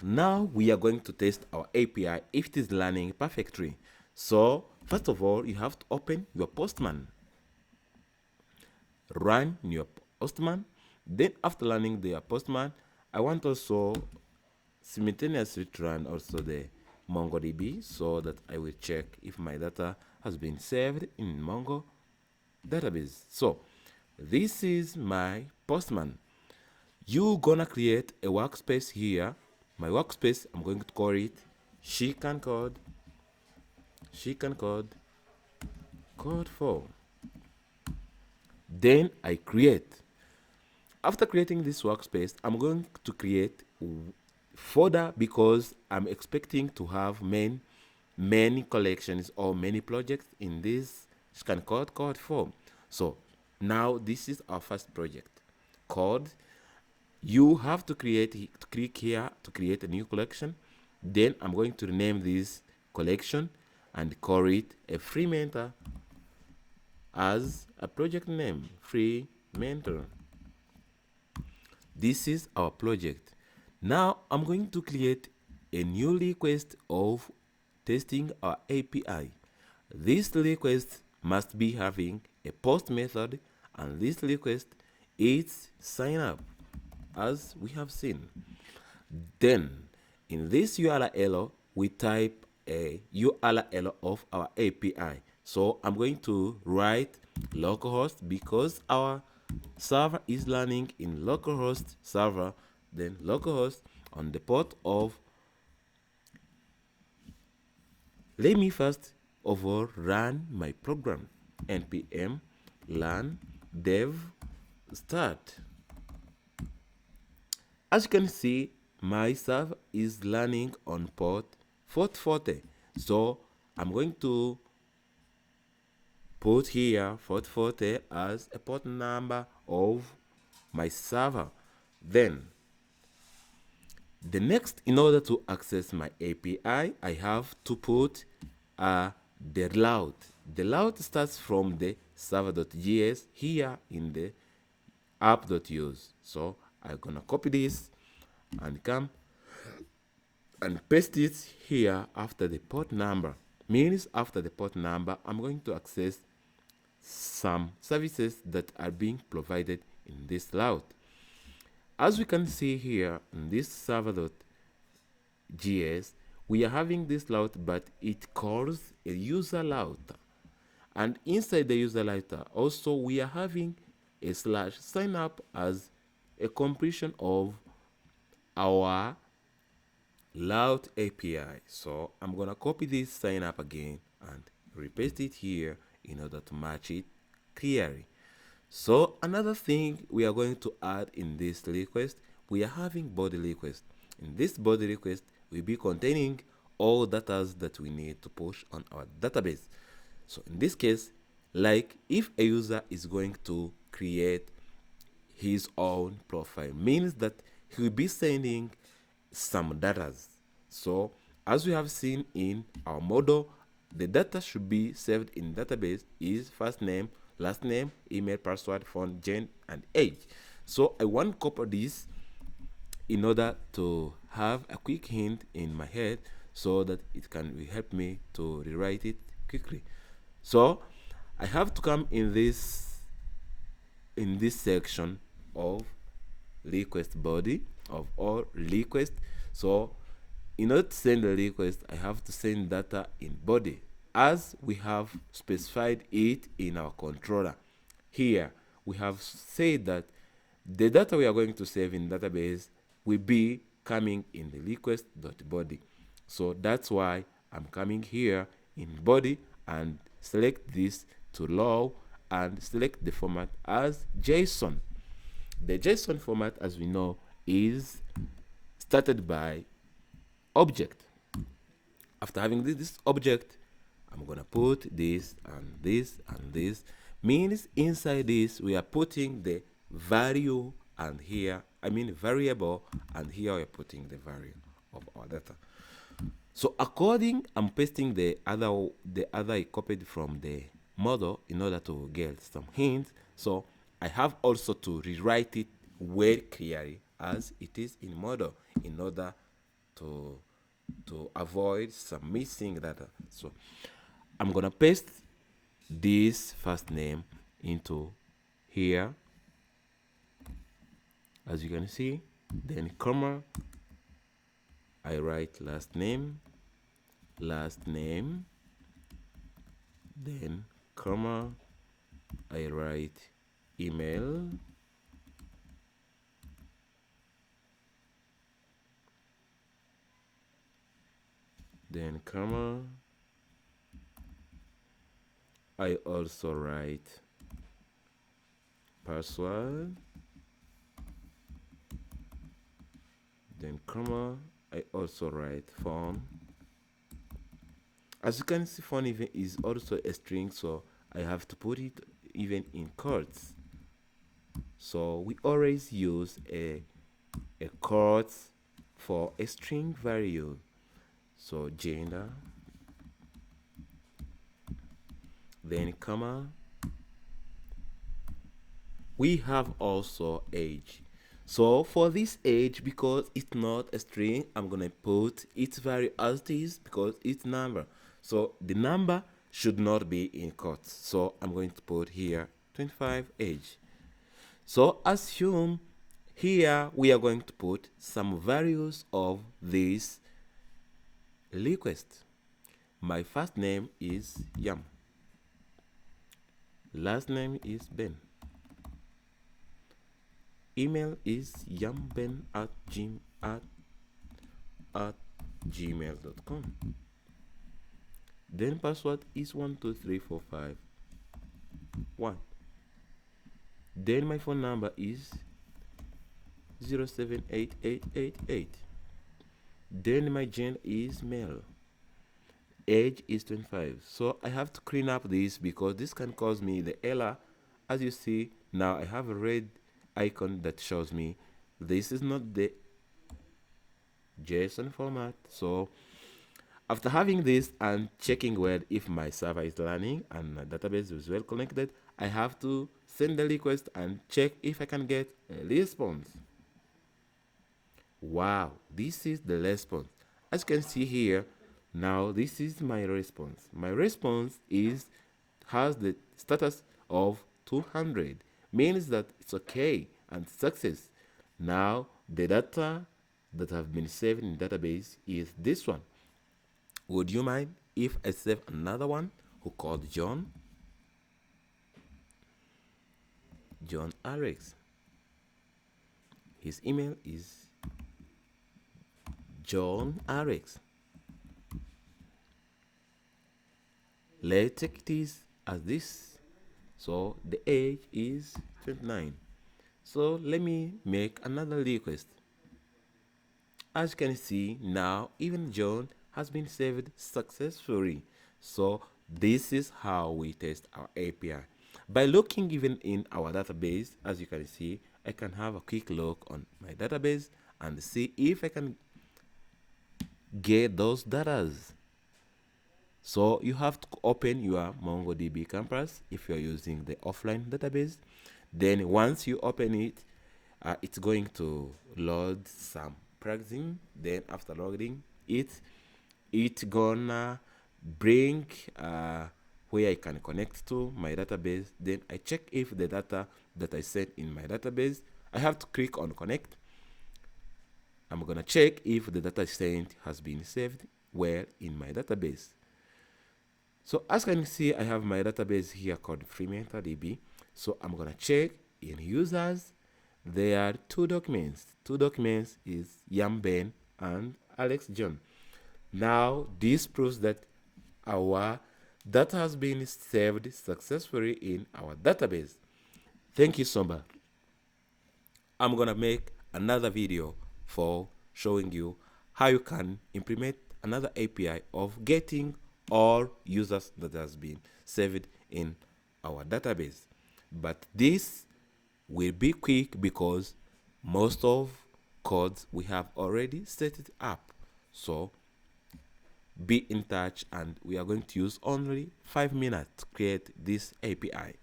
Now we are going to test our API if it is running perfectly. So first of all, you have to open your Postman, run your Postman. Then after running the Postman, I want also simultaneously to run also the MongoDB so that I will check if my data has been saved in Mongo database. So this is my Postman. You gonna create a workspace here. My workspace, I'm going to call it she can code code 4. Then I create. After creating this workspace, I'm going to create folder because I'm expecting to have many collections or many projects in this scan code 4. So now this is our first project code. You have to click here to create a new collection. Then I'm going to rename this collection and call it a free mentor as a project name, free mentor. This is our project. Now I'm going to create a new request of testing our API. This request must be having a post method, and this request is sign up as we have seen. Then in this URL we type a URL of our API. So I'm going to write localhost because our server is running in localhost server, then localhost on the port of. Let me first of all run my program. npm run dev start. As you can see, my server is running on port 4040. So I'm going to put here 4040 as a port number of my server. Then the next, in order to access my API, I have to put the route. The route starts from the server.js here in the app.use. So I'm gonna copy this and come and paste it here after the port number. Means after the port number, I'm going to access some services that are being provided in this route. As we can see here in this server.js, we are having this route, but it calls a user route. And inside the user route, also we are having a slash sign up as a completion of our route API. So I'm gonna copy this sign up again and repaste it here in order to match it clearly. So another thing we are going to add in this request, we are having body request. In this body request will be containing all data that we need to push on our database. So in this case, like if a user is going to create his own profile, means that he will be sending some data. So as we have seen in our model, the data should be saved in database is first name, last name, email, password, phone, gender, and age. So I want to copy this in order to have a quick hint in my head so that it can help me to rewrite it quickly. So I have to come in this section of request body of all request. So in order to send a request, I have to send data in body as we have specified it in our controller. Here we have said that the data we are going to save in database will be coming in the request.body. So that's why I'm coming here in body and select this to raw and select the format as JSON. The JSON format, as we know, is started by object. After having this object, I'm gonna put this and this and this. Means inside this we are putting the value, and here variable, and here we are putting the value of our data. So I'm pasting the other I copied from the model in order to get some hints. So I have also to rewrite it very clearly as it is in model in order to avoid some missing data. So I'm gonna paste this first name into here, as you can see, then comma, I write last name, then comma, I write email, then comma, I also write password, then comma, I also write phone. As you can see, phone even is also a string, so I have to put it even in quotes. So we always use a quotes for a string value. So gender, then comma. We have also age. So for this age, because it's not a string, I'm gonna put its value as it is because it's number. So the number should not be in quotes. So I'm going to put here 25 age. So assume here we are going to put some values of this request. My first name is Yam. Last name is Ben. Email is yamben@gmail.com. Then password is 123451. Then my phone number is 078888. Then my gender is male. Age is 25. So I have to clean up this because this can cause me the error. As you see, now I have a red icon that shows me this is not the JSON format. So after having this and checking whether if my server is running and my database is well connected, I have to send the request and check if I can get a response. Wow, this is the response. As you can see here, now this is my response. My response has the status of 200, means that it's okay and success. Now the data that have been saved in the database is this one. Would you mind if I save another one who called John Alex? His email is John Alex. Let's take this as this. So the age is 29. So let me make another request. As you can see, now even John has been saved successfully. So this is how we test our API. By looking even in our database, as you can see, I can have a quick look on my database and see if I can get those datas. So you have to open your MongoDB campus if you're using the offline database. Then once you open it, it's going to load some plugin. Then after loading it, it's gonna bring where I can connect to my database. Then I check if the data that I sent in my database, I have to click on connect. I'm gonna check if the data sent has been saved well in my database. So as you can see, I have my database here called FreeMentorDB. So I'm gonna check in users. There are two documents. Two documents is Yamben and Alex John. Now this proves that our data has been saved successfully in our database. Thank you so much. I'm gonna make another video for showing you how you can implement another API of getting all users that has been saved in our database. But this will be quick because most of codes we have already set it up. So be in touch and we are going to use only 5 minutes to create this API.